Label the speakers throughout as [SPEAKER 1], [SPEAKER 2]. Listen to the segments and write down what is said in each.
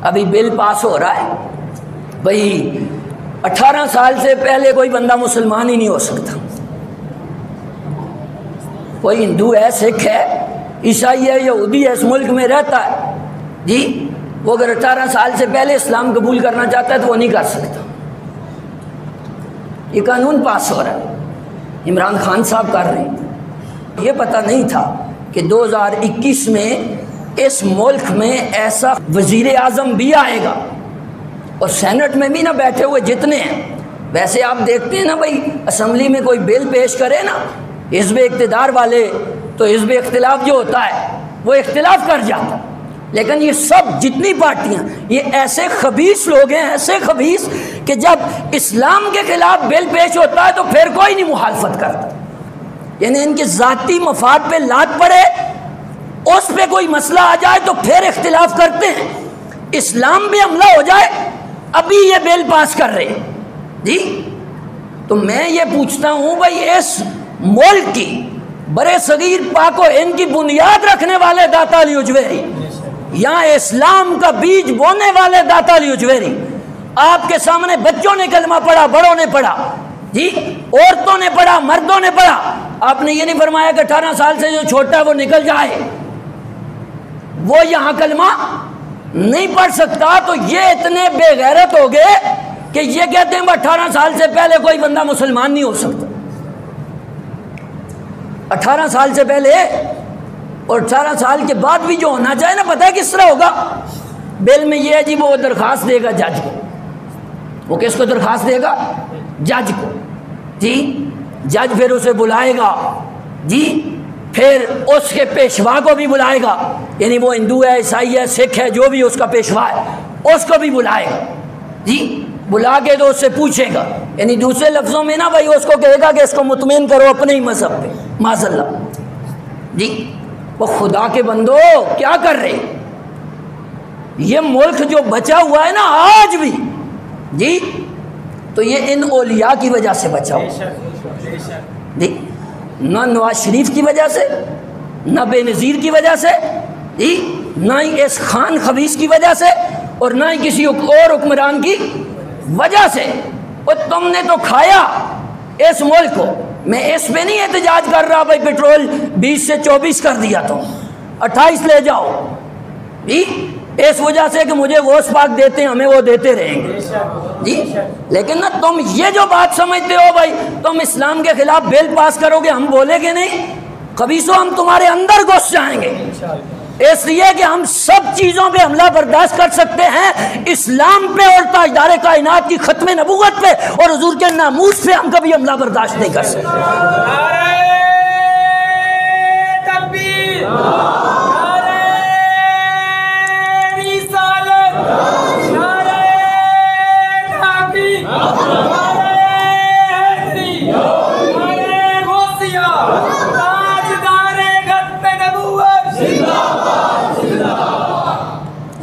[SPEAKER 1] अभी bill pass हो रहा है भाई 18 साल से पहले कोई बंदा मुसलमान ही नहीं हो सकता। कोई हिंदू है, सिख है, ईसाई है, यहूदी है, इस मुल्क में रहता है जी, वो अगर 18 साल से पहले इस्लाम कबूल करना चाहता है तो वो नहीं कर सकता। ये कानून पास हो रहा है, इमरान खान साहब कर रहे हैं। ये पता नहीं था कि 2021 में इस मुल्क में ऐसा वजीर आज़म भी आएगा और सेनेट में भी ना बैठे हुए जितने हैं। वैसे आप देखते हैं ना भाई, असम्बली में कोई बिल पेश करे ना हिज़्ब इक़्तिदार वाले, तो हिज़्ब इख्तिलाफ जो होता है वो इख्तिलाफ कर जाता है। लेकिन ये सब जितनी पार्टियां, ये ऐसे खबीस लोग हैं, ऐसे खबीस कि जब इस्लाम के खिलाफ बिल पेश होता है तो फिर कोई नहीं मुखालफत करता। यानी इनके ज़ाती मफाद पे लात पड़े, उस पे कोई मसला आ जाए तो फिर इख्तिलाफ करते हैं। इस्लाम पे हमला हो जाए, अभी ये बिल पास कर रहे हैं जी। तो मैं ये पूछता हूँ भाई, इस मुल्क की बड़े सगीर पाको इनकी बुनियाद रखने वाले दाता अली उजवेरी, यहाँ इस्लाम का बीज बोने वाले दाता अली उजवेरी, आपके सामने बच्चों ने कलमा पढ़ा, बड़ों ने पढ़ा जी, औरतों ने पढ़ा, मर्दों ने पढ़ा। आपने ये नहीं फरमाया कि 18 साल से जो छोटा है वो निकल जाए, वो यहाँ कलमा नहीं पढ़ सकता। तो ये इतने बेगैरत हो गए कि ये कहते हैं 18 साल से पहले कोई बंदा मुसलमान नहीं हो सकता। 18 साल से पहले और 18 साल के बाद भी जो होना चाहिए ना, पता है किस तरह होगा? बिल में ये है जी, वो दरख्वास्त देगा जज को। वो किसको दरख्वास्त देगा? जज को जी। जज फिर उसे बुलाएगा जी, फिर उसके पेशवा को भी बुलाएगा, यानी वो हिंदू है, ईसाई है, सिख है, जो भी उसका पेशवा है उसको भी बुलाएगा जी। बुला के तो उससे पूछेगा, यानी दूसरे लफ्ज़ों में ना भाई उसको कहेगा कि इसको मुतमईन करो अपने ही मज़हब पे, माज़अल्लाह जी। वो खुदा के बंदो क्या कर रहे? ये मुल्क जो बचा हुआ है ना आज भी जी, तो ये इन औलिया की वजह से बचा हुआ जी। ना नवाज शरीफ की वजह से, ना बेनज़ीर की वजह से जी, ना ही इस खान खबीस की वजह से, और ना ही किसी और हुक्मरान की वजह से। और तुमने तो खाया इस मुल्क को। मैं इस पे नहीं एहतजाज कर रहा भाई, पेट्रोल 20 से 24 कर दिया, तुम 28 ले जाओ जी, इस वजह से कि मुझे वो पाक देते हैं, हमें वो देते रहेंगे जी। लेकिन ना तुम ये जो बात समझते हो भाई, तुम इस्लाम के खिलाफ बिल पास करोगे, हम बोलेंगे नहीं, खबीसों हम तुम्हारे अंदर घुस जाएंगे। इसलिए कि हम सब चीज़ों पे हमला बर्दाश्त कर सकते हैं, इस्लाम पे और ताजदार कायनात की खत्म नबूवत पे और हुजूर के नामूस पे हम कभी हमला बर्दाश्त नहीं कर सकते।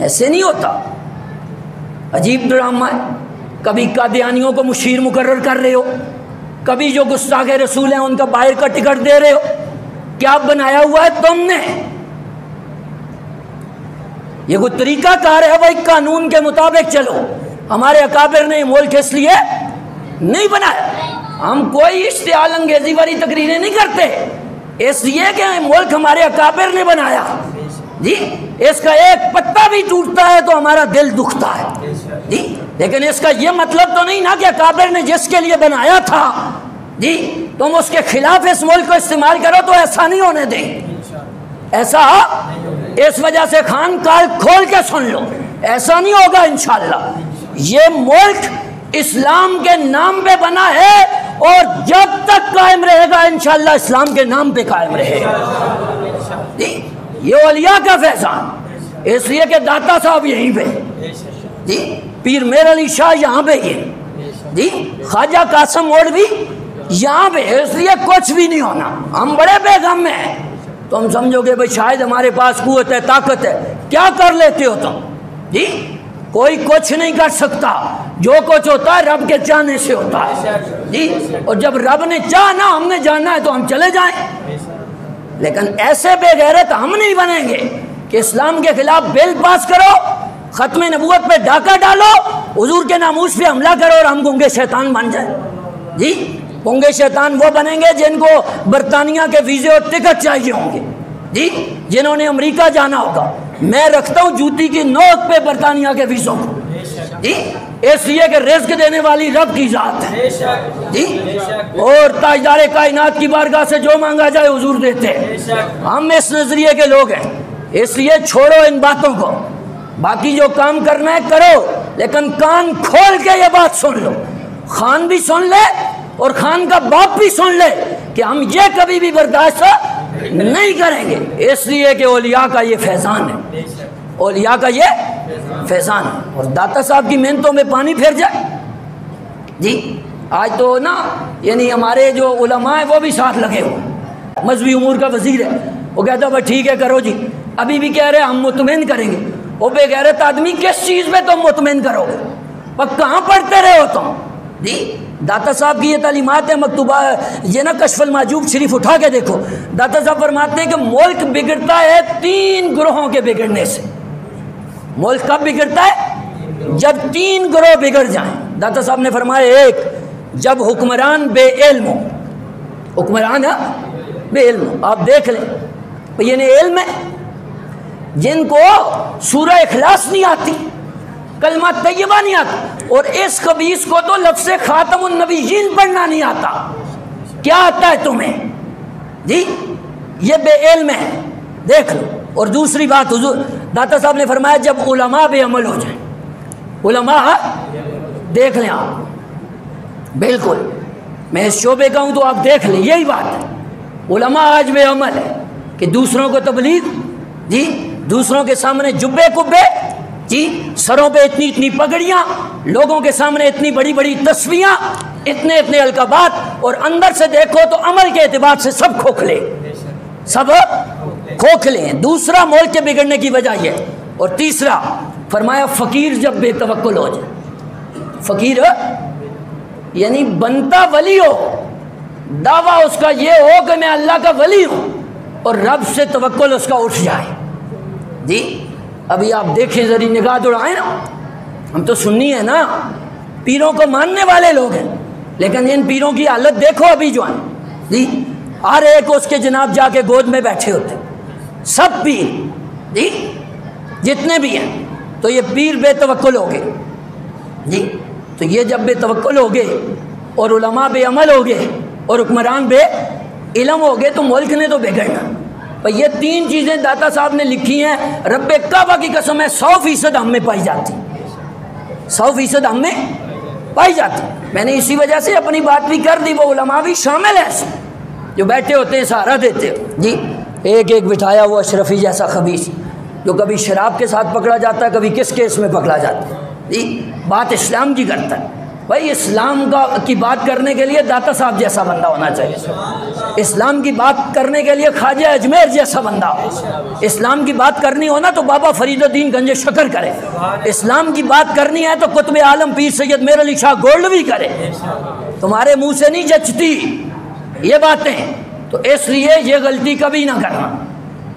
[SPEAKER 1] ऐसे नहीं होता, अजीब ड्रामा है। कभी कादियानियों को मुशीर मुकर्रर कर रहे हो, कभी जो गुस्ताखे रसूल हैं उनका बाहर का टिकट दे रहे हो। क्या बनाया हुआ है तुमने? ये कोई तरीका कार है भाई? कानून के मुताबिक चलो। हमारे अकाबिर ने मुल्क इसलिए नहीं बनाया, हम कोई इश्तियाल अंगेजी वाली तकरीरें नहीं करते, इसलिए कि मुल्क हमारे अकाबिर ने बनाया जी। इसका एक पत्ता भी टूटता है तो हमारा दिल दुखता है जी। लेकिन इसका यह मतलब तो नहीं ना कि अकाबिर ने जिसके लिए बनाया था जी, तुम उसके खिलाफ इस मुल्क को इस्तेमाल करो। तो ऐसा नहीं होने दें, ऐसा इस वजह से खान काल खोल के सुन लो, ऐसा नहीं होगा इंशाअल्लाह। ये मुल्क इस्लाम के नाम पे बना है और जब तक कायम रहेगा इंशाअल्लाह इस्लाम के नाम पे कायम रहेगा जी। ये औलिया का फैजान, इसलिए कि दाता साहब यहीं पे जी, पीर मेर अली शाह यहाँ पे ही जी, ख्वाजा कासम मौलवी यहाँ पे, इसलिए कुछ भी नहीं होना। हम बड़े बेगम में हैं। तुम समझोगे भाई शायद हमारे पास कुव्वत है, ताकत है, क्या कर लेते हो तुम जी? कोई कुछ नहीं कर सकता। जो कुछ होता है रब के चाहने से होता है जी। और जब रब ने चाहना, हमने जाना है तो हम चले जाएं। लेकिन ऐसे बेगैरत हम नहीं बनेंगे कि इस्लाम के खिलाफ बिल पास करो, ख़त्म नबूवत पे डाका डालो, हुजूर के नामूस पे हमला करो और हम गूंगे शैतान बन जाए। जी, गूंगे शैतान वो बनेंगे जिनको बरतानिया के वीज़े और टिकट चाहिए होंगे, जी, जिन्होंने अमेरिका जाना होगा। मैं रखता हूँ जूती की नोक पे बरतानिया के वीज़ों को, जी, इसलिए कि रिज़्क देने वाली रब की ज़ात है, जी, और ताजदार कायनात की बारगाह से जो मांगा जाए हुजूर देते हैं। हम इस नज़रिए के लोग हैं, इसलिए छोड़ो इन बातों को। बाकी जो काम करना है करो, लेकिन कान खोल के ये बात सुन लो, खान भी सुन ले और खान का बाप भी सुन ले कि हम ये कभी भी बर्दाश्त नहीं करेंगे। इसलिए कि औलिया का ये फैज़ान है, औलिया का ये फैज़ान है। और दाता साहब की मेहनतों में पानी फिर जाए। जी, आज तो ना यानी हमारे जो उलमा है वो भी साथ लगे हुए। मजहबी उमूर का वजीर है, वो कहता है भाई ठीक है करो जी, अभी भी कह रहे हम मुतमईन करेंगे। वो बेगैरत आदमी किस चीज़ में तुम मुतमईन करोगे, पर कहाँ पढ़ते रहे हो तुम? जी, दाता साहब की ये तालीमात है मकतूबा, ये ना कशफुल माजूब शरीफ उठा के देखो। दाता साहब फरमाते हैं कि मुल्क बिगड़ता है 3 ग्रोहों के बिगड़ने से। मुल्क कब बिगड़ता है? जब 3 ग्रोह बिगड़ जाएं। दाता साहब ने फरमाया, एक, जब हुक्मरान बेइल्म हो, हुक्मरान बेइल्म, आप देख लें ये ने इल्म है, जिनको सूरह इखलास नहीं आती, कलमा तैयबा नहीं आता, और इस खबीस को तो लफ्ज़ खातमुन नबीयीन पढ़ना नहीं आता। क्या आता है तुम्हें? जी, ये बेइल्म है, देख लो। और दूसरी बात, हुजूर दाता साहब ने फरमाया, जब उलमा बेअमल हो जाए, उलमा देख लें आप, बिल्कुल मैं इस शोबे का हूँ तो आप देख लें, यही बात है। उलमा आज बेअमल है कि दूसरों को तबलीग, जी, दूसरों के सामने जुब्बे कुब्बे, जी, सरों पे इतनी इतनी पगड़ियाँ, लोगों के सामने इतनी बड़ी बड़ी तस्वीरें, इतने इतने अलकाबात, और अंदर से देखो तो अमल के एतबार से सब खोखले, सब खोखले हैं। दूसरा मुल्क के बिगड़ने की वजह यह। और तीसरा फरमाया, फ़कीर जब बेतवक्कुल हो जाए, फ़कीर यानी बनता वली हो, दावा उसका ये हो कि मैं अल्लाह का वली हूँ, और रब से तवक्कुल उसका उठ जाए। जी, अभी आप देखें जरी निगाह दौड़ाएं ना, हम तो सुन्नी है ना, पीरों को मानने वाले लोग हैं, लेकिन इन पीरों की हालत देखो अभी जो है। जी, हर एक उसके जनाब जाके गोद में बैठे होते, सब पीर, जी, जितने भी हैं, तो ये पीर बेतवक्कुल हो गए। जी, तो ये जब बेतवक्कुल हो गए और उलमा बेअमल हो गए और हुक्मरान बेइल्म हो गए, तो मुल्क ने तो बिगड़ना। पर ये 3 चीज़ें दाता साहब ने लिखी हैं, रब्बे काबा की कसम है 100% हम में पाई जाती, 100% हम में पाई जाती। मैंने इसी वजह से अपनी बात भी कर दी, वो उलमा भी शामिल है जो बैठे होते हैं, सहारा देते हैं। जी, एक एक बिठाया हुआ अशरफी जैसा खबीस, जो कभी शराब के साथ पकड़ा जाता है, कभी किस केस में पकड़ा जाता है। जी, बात इस्लाम की करता है। भाई इस्लाम की बात करने के लिए दाता साहब जैसा बंदा होना चाहिए, इस्लाम की बात करने के लिए ख्वाजा अजमेर जैसा बंदा हो। इस्लाम की बात करनी हो ना तो बाबा फरीदुद्दीन गंज शकर करे, इस्लाम की बात करनी है तो कुतुब आलम पीर सैयद मेर अली शाह गोल्डवी करे। तुम्हारे मुंह से नहीं जचती ये बातें, तो इसलिए ये गलती कभी ना करना।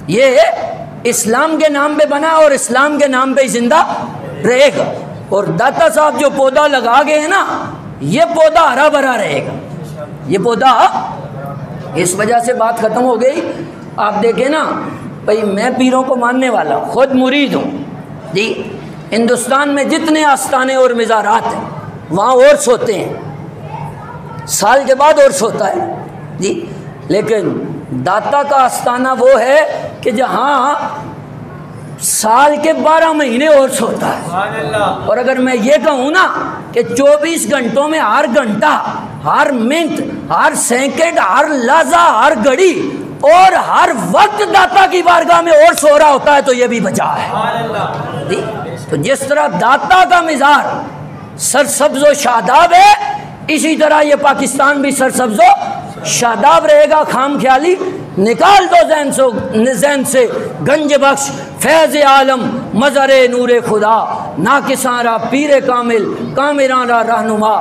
[SPEAKER 1] ये इस्लाम के नाम पे बना और इस्लाम के नाम पे जिंदा रहेगा। और दाता साहब जो पौधा लगा गए हैं ना, ये पौधा हरा भरा रहेगा, ये पौधा। इस वजह से बात ख़त्म हो गई। आप देखें ना भाई, मैं पीरों को मानने वाला खुद मुरीद हूँ। जी, हिंदुस्तान में जितने आस्थाने और मज़ारात हैं वहाँ और सोते हैं, साल के बाद और सोता है। जी, लेकिन दाता का आस्थाना वो है कि जहाँ साल के 12 महीने और सोता है। और अगर मैं ये कहूँ ना कि 24 घंटों में हर घंटा, हर मिनट, हर सेकंड, हर लहजा, हर घड़ी और हर वक्त दाता की बारगाह में और सो रहा होता है, तो ये भी बचा है। तो जिस तरह दाता का मिजाज सरसब्ज़ व शादाब है, इसी तरह ये पाकिस्तान भी सरसब्ज़ व शादाब रहेगा। खाम ख्याली निकाल दो ज़हन से गंज बख्श फैज़ आलम मज़र नूर खुदा, ना किसारा पीर कामिल कामिराना रहनुमा।